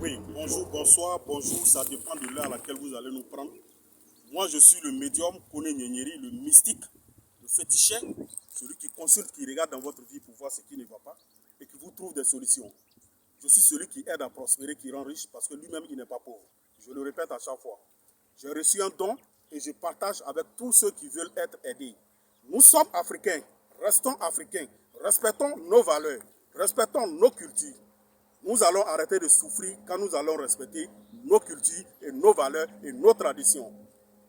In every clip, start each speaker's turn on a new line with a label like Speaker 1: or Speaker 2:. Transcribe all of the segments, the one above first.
Speaker 1: Oui, bonjour, bonsoir, bonjour, ça dépend de l'heure à laquelle vous allez nous prendre. Moi, je suis le médium Kone Nyenyeri, le mystique, le féticheur, celui qui consulte, qui regarde dans votre vie pour voir ce qui ne va pas et qui vous trouve des solutions. Je suis celui qui aide à prospérer, qui rend riche parce que lui-même, il n'est pas pauvre. Je le répète à chaque fois. J'ai reçu un don et je partage avec tous ceux qui veulent être aidés. Nous sommes africains, restons africains, respectons nos valeurs, respectons nos cultures. Nous allons arrêter de souffrir quand nous allons respecter nos cultures et nos valeurs et nos traditions.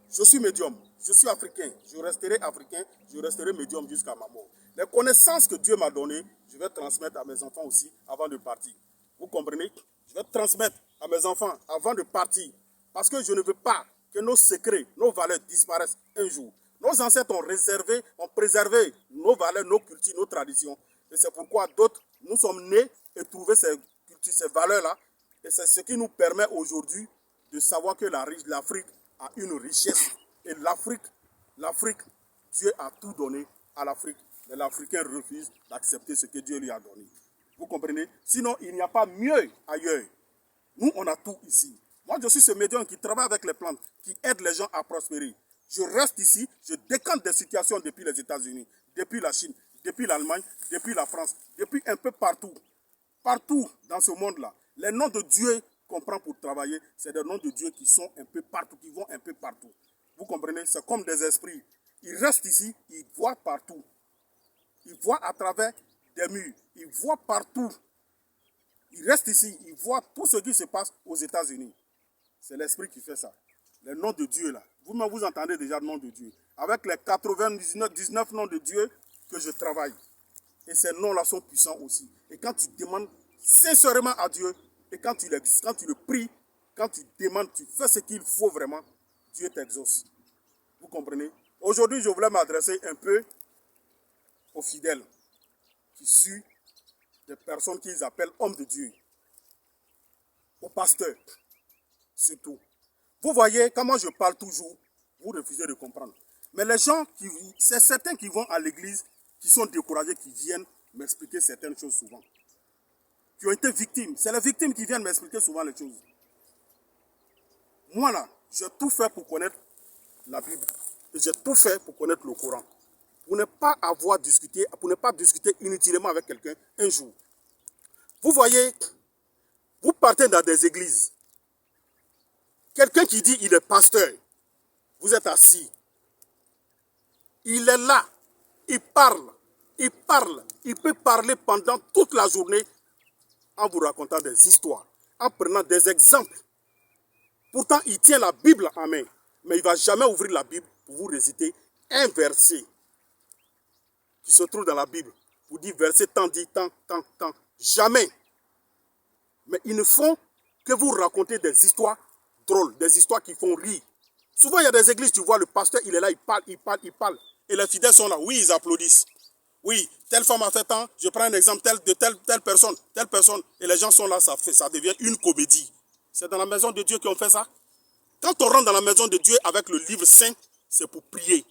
Speaker 1: Je suis médium, je suis africain, je resterai médium jusqu'à ma mort. Les connaissances que Dieu m'a données, je vais transmettre à mes enfants aussi avant de partir. Vous comprenez? Je vais transmettre à mes enfants avant de partir. Parce que je ne veux pas que nos secrets, nos valeurs disparaissent un jour. Nos ancêtres ont préservé nos valeurs, nos cultures, nos traditions. Et c'est pourquoi d'autres, nous sommes nés et trouvé ces valeurs-là. Et c'est ce qui nous permet aujourd'hui de savoir que l'Afrique a une richesse. Et l'Afrique, Dieu a tout donné à l'Afrique. Mais l'Africain refuse d'accepter ce que Dieu lui a donné. Vous comprenez? Sinon, il n'y a pas mieux ailleurs. Nous, on a tout ici. Moi, je suis ce médium qui travaille avec les plantes, qui aide les gens à prospérer. Je reste ici, je décante des situations depuis les États-Unis, depuis la Chine, depuis l'Allemagne, depuis la France, depuis un peu partout. Partout dans ce monde-là. Les noms de Dieu qu'on prend pour travailler, c'est des noms de Dieu qui sont un peu partout, qui vont un peu partout. Vous comprenez? C'est comme des esprits. Ils restent ici, ils voient partout. Ils voient à travers des murs. Ils voient partout. Ils restent ici, ils voient tout ce qui se passe aux États-Unis. C'est l'esprit qui fait ça. Les noms de Dieu là. Vous-même, vous entendez déjà le nom de Dieu. Avec les 19 noms de Dieu que je travaille. Et ces noms-là sont puissants aussi. Et quand tu demandes sincèrement à Dieu, et quand tu le pries, quand tu demandes, tu fais ce qu'il faut vraiment, Dieu t'exauce. Vous comprenez? Aujourd'hui, je voulais m'adresser un peu aux fidèles, qui suivent des personnes qu'ils appellent hommes de Dieu, aux pasteurs, surtout. Vous voyez, quand moi je parle toujours, vous refusez de comprendre. Mais les gens, c'est certains qui vont à l'église, qui sont découragés, qui viennent m'expliquer certaines choses souvent. Qui ont été victimes. C'est les victimes qui viennent m'expliquer souvent les choses. Moi là, j'ai tout fait pour connaître la Bible. Et j'ai tout fait pour connaître le Coran. Pour ne pas avoir discuté, pour ne pas discuter inutilement avec quelqu'un un jour. Vous voyez, vous partez dans des églises. Quelqu'un qui dit il est pasteur, vous êtes assis. Il est là, il parle, il peut parler pendant toute la journée en vous racontant des histoires, en prenant des exemples. Pourtant, il tient la Bible en main, mais il ne va jamais ouvrir la Bible pour vous réciter un verset qui se trouve dans la Bible. Vous dites verset tant dit, tant. Jamais. Mais ils ne font que vous raconter des histoires drôles, des histoires qui font rire. Souvent, il y a des églises, tu vois, le pasteur, il est là, il parle. Et les fidèles sont là, oui, ils applaudissent. Oui, telle femme a fait tant, je prends un exemple de telle personne. Et les gens sont là, ça devient une comédie. C'est dans la maison de Dieu qu'on fait ça. Quand on rentre dans la maison de Dieu avec le livre saint, c'est pour prier.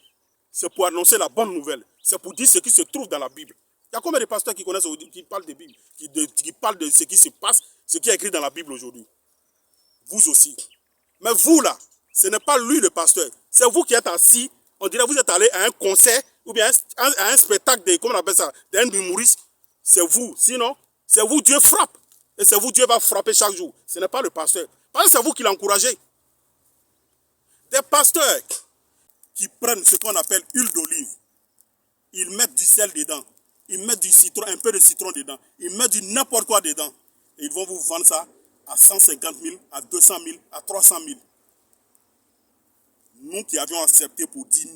Speaker 1: C'est pour annoncer la bonne nouvelle. C'est pour dire ce qui se trouve dans la Bible. Il y a combien de pasteurs qui connaissent, qui parlent de Bible, qui parlent de ce qui se passe, ce qui est écrit dans la Bible aujourd'hui. Vous aussi. Mais vous là, ce n'est pas lui le pasteur. C'est vous qui êtes assis. On dirait que vous êtes allé à un concert ou bien à un spectacle comment on appelle ça, d'un humoriste. C'est vous. Sinon, c'est vous, Dieu frappe. Et c'est vous, Dieu va frapper chaque jour. Ce n'est pas le pasteur. Parce que c'est vous qui l'encouragez. Des pasteurs qui prennent ce qu'on appelle huile d'olive. Ils mettent du sel dedans. Ils mettent du citron, un peu de citron dedans. Ils mettent du n'importe quoi dedans. Et ils vont vous vendre ça à 150 000, à 200 000, à 300 000. Nous qui avions accepté pour dire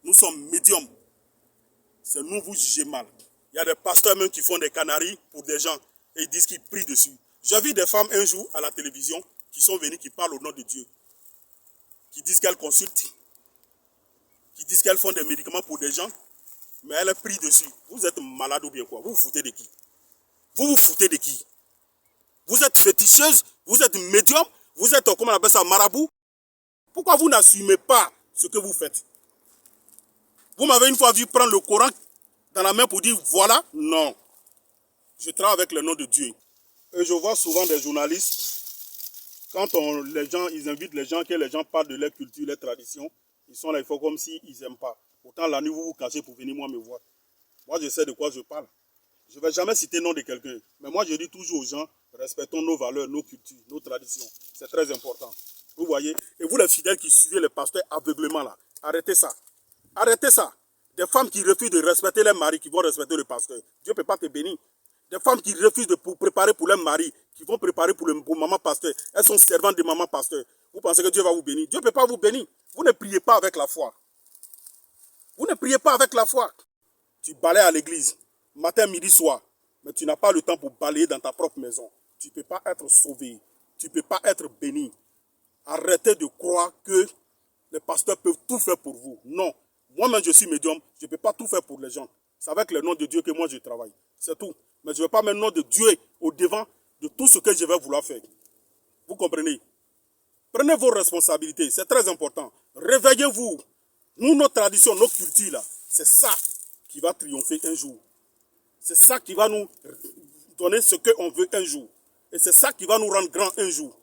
Speaker 1: nous sommes médiums. C'est nous vous jugez mal. Il y a des pasteurs même qui font des canaries pour des gens et ils disent qu'ils prient dessus. J'ai vu des femmes un jour à la télévision qui sont venues, qui parlent au nom de Dieu, qui disent qu'elles consultent, qui disent qu'elles font des médicaments pour des gens, mais elles prient dessus. Vous êtes malade ou bien quoi? Vous vous foutez de qui? Vous vous foutez de qui? Vous êtes féticheuse, vous êtes médium, vous êtes, comment on appelle ça, marabout. Pourquoi vous n'assumez pas ce que vous faites? Vous m'avez une fois vu prendre le Coran dans la main pour dire voilà? Non. Je travaille avec le nom de Dieu. Et je vois souvent des journalistes Quand les gens, ils invitent les gens, que les gens parlent de leur culture, leur tradition, ils sont là, ils font comme s'ils n'aiment pas. Pourtant, la nuit, vous vous cachez pour venir moi me voir. Moi, je sais de quoi je parle. Je ne vais jamais citer le nom de quelqu'un. Mais moi, je dis toujours aux gens, respectons nos valeurs, nos cultures, nos traditions. C'est très important. Vous voyez? Et vous, les fidèles qui suivez les pasteurs aveuglément là, arrêtez ça. Arrêtez ça. Des femmes qui refusent de respecter leur mari, qui vont respecter le pasteur. Dieu ne peut pas te bénir. Des femmes qui refusent de préparer pour leur mari, qui vont préparer pour maman pasteur. Elles sont servantes de maman pasteur. Vous pensez que Dieu va vous bénir? Dieu ne peut pas vous bénir. Vous ne priez pas avec la foi. Vous ne priez pas avec la foi. Tu balayes à l'église, matin, midi, soir. Mais tu n'as pas le temps pour balayer dans ta propre maison. Tu ne peux pas être sauvé. Tu ne peux pas être béni. Arrêtez de croire que les pasteurs peuvent tout faire pour vous. Non. Moi-même, je suis médium. Je ne peux pas tout faire pour les gens. C'est avec le nom de Dieu que moi, je travaille. C'est tout. Mais je ne vais pas mettre le nom de Dieu au devant de tout ce que je vais vouloir faire. Vous comprenez? Prenez vos responsabilités. C'est très important. Réveillez-vous. Nous, nos traditions, nos cultures, là, c'est ça qui va triompher un jour. C'est ça qui va nous donner ce qu'on veut un jour. Et c'est ça qui va nous rendre grands un jour.